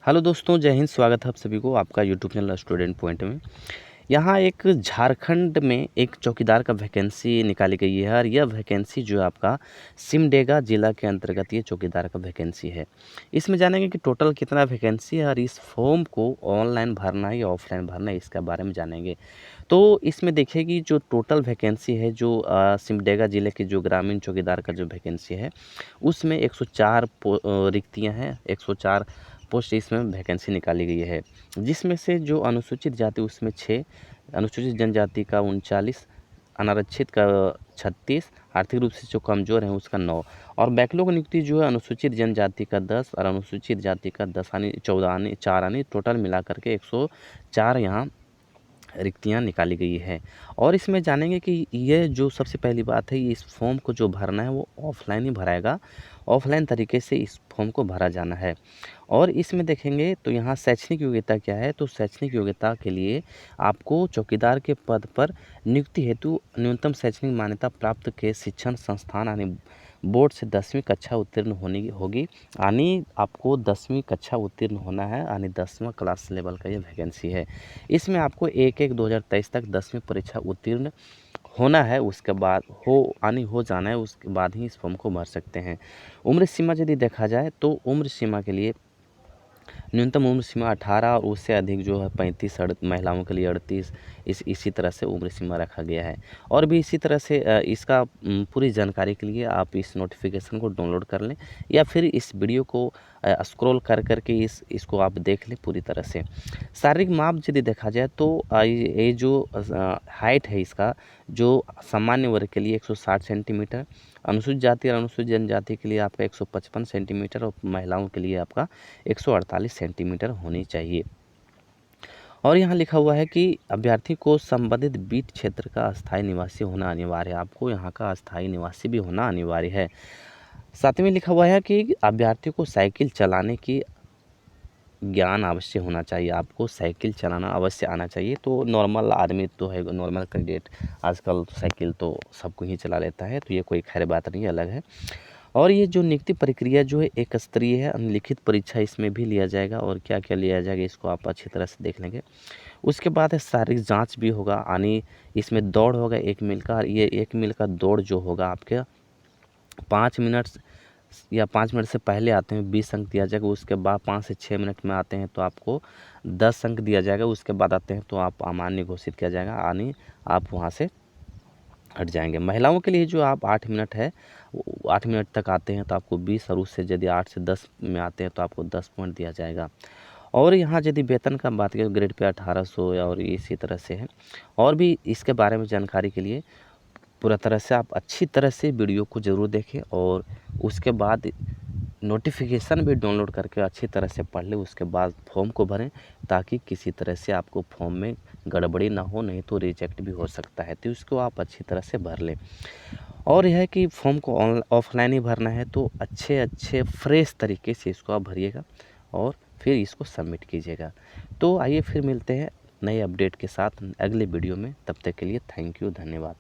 Hello दोस्तों, जय हिंद। स्वागत है आप सभी को आपका यूट्यूब चैनल स्टूडेंट पॉइंट में। यहाँ एक झारखंड में एक चौकीदार का वैकेंसी निकाली गई है और यह वैकेंसी जो है आपका सिमडेगा ज़िला के अंतर्गत ये चौकीदार का वैकेंसी है। इसमें जानेंगे कि टोटल कितना वैकेंसी है और इस फॉर्म को ऑनलाइन भरना है या ऑफलाइन भरना है, इसके बारे में जानेंगे। तो इसमें देखिए कि जो टोटल वैकेंसी है जो सिमडेगा ज़िले के जो ग्रामीण चौकीदार का जो वैकेंसी है उसमें 104 रिक्तियाँ हैं। 104 पोस्ट इसमें वैकेंसी निकाली गई है, जिसमें से जो अनुसूचित जाति उसमें 6, अनुसूचित जनजाति का 39, अनारक्षित का 36, आर्थिक रूप से जो कमज़ोर हैं उसका 9 और बैकलॉग नियुक्ति जो है अनुसूचित जनजाति का 10 और अनुसूचित जाति का 10 यानी 14 यानी 4 यानी टोटल मिलाकर के 104 यहाँ रिक्तियाँ निकाली गई है। और इसमें जानेंगे कि ये जो सबसे पहली बात है, इस फॉर्म को जो भरना है वो ऑफ़लाइन ही भराएगा। ऑफ़लाइन तरीके से इस फॉर्म को भरा जाना है। और इसमें देखेंगे तो यहाँ शैक्षणिक योग्यता क्या है, तो शैक्षणिक योग्यता के लिए आपको चौकीदार के पद पर नियुक्ति हेतु न्यूनतम शैक्षणिक मान्यता प्राप्त के शिक्षण संस्थान यानी बोर्ड से 10वीं कक्षा उत्तीर्ण होनी होगी। यानी आपको 10वीं कक्षा उत्तीर्ण होना है, यानी 10वां क्लास लेवल का ये वैकेंसी है। इसमें आपको 1/1/2023 तक 10वीं परीक्षा उत्तीर्ण होना है, उसके बाद हो जाना है, उसके बाद ही इस फॉर्म को भर सकते हैं। उम्र सीमा यदि देखा जाए तो उम्र सीमा के लिए न्यूनतम उम्र सीमा 18 और उससे अधिक जो है 35, महिलाओं के लिए 38, इसी तरह से उम्र सीमा रखा गया है। और भी इसी तरह से इसका पूरी जानकारी के लिए आप इस नोटिफिकेशन को डाउनलोड कर लें या फिर इस वीडियो को स्क्रॉल कर के इसको आप देख लें पूरी तरह से। शारीरिक माप यदि देखा जाए तो ये जो हाइट है इसका जो सामान्य वर्ग के लिए 160 सेंटीमीटर, अनुसूचित जाति और अनुसूचित जनजाति के लिए आपका 155 सेंटीमीटर और महिलाओं के लिए आपका 148 सेंटीमीटर होनी चाहिए। और यहाँ लिखा हुआ है कि अभ्यर्थी को संबंधित बीट क्षेत्र का अस्थायी निवासी होना अनिवार्य है। आपको यहाँ का अस्थायी निवासी भी होना अनिवार्य है। साथ में लिखा हुआ है कि अभ्यर्थी को साइकिल चलाने की ज्ञान अवश्य होना चाहिए। आपको साइकिल चलाना अवश्य आना चाहिए। तो नॉर्मल आदमी तो है, नॉर्मल कैंडिडेट आजकल साइकिल तो सब कोई ही चला लेता है, तो ये कोई खैर बात नहीं, अलग है। और ये जो नियुक्ति प्रक्रिया जो है एक स्तरीय है, लिखित परीक्षा इसमें भी लिया जाएगा और क्या क्या लिया जाएगा इसको आप अच्छी तरह से देख लेंगे। उसके बाद है शारीरिक जांच भी होगा, यानी इसमें दौड़ होगा 1 मील का। ये 1 मील का दौड़ जो होगा आपके 5 मिनट या 5 मिनट से पहले आते हैं 20 अंक दिया जाएगा। उसके बाद 5 से 6 मिनट में आते हैं तो आपको 10 अंक दिया जाएगा। उसके बाद आते हैं तो आप अमान्य घोषित किया जाएगा, यानी आप वहाँ से हट जाएंगे। महिलाओं के लिए जो आप 8 मिनट है 8 मिनट तक आते हैं तो आपको 20 और उससे यदि 8 से 10 में आते हैं तो आपको 10 पॉइंट दिया जाएगा। और यहाँ यदि वेतन का बात करें ग्रेड पे 1800 और इसी तरह से है। और भी इसके बारे में जानकारी के लिए पूरा तरह से आप अच्छी तरह से वीडियो को ज़रूर देखें और उसके बाद नोटिफिकेशन भी डाउनलोड करके अच्छी तरह से पढ़ लें। उसके बाद फॉर्म को भरें ताकि किसी तरह से आपको फॉर्म में गड़बड़ी ना हो, नहीं तो रिजेक्ट भी हो सकता है। तो इसको आप अच्छी तरह से भर लें। और यह है कि फॉर्म को ऑफलाइन ही भरना है, तो अच्छे फ्रेश तरीके से इसको आप भरिएगा और फिर इसको सबमिट कीजिएगा। तो आइए फिर मिलते हैं नए अपडेट के साथ अगले वीडियो में। तब तक के लिए थैंक यू, धन्यवाद।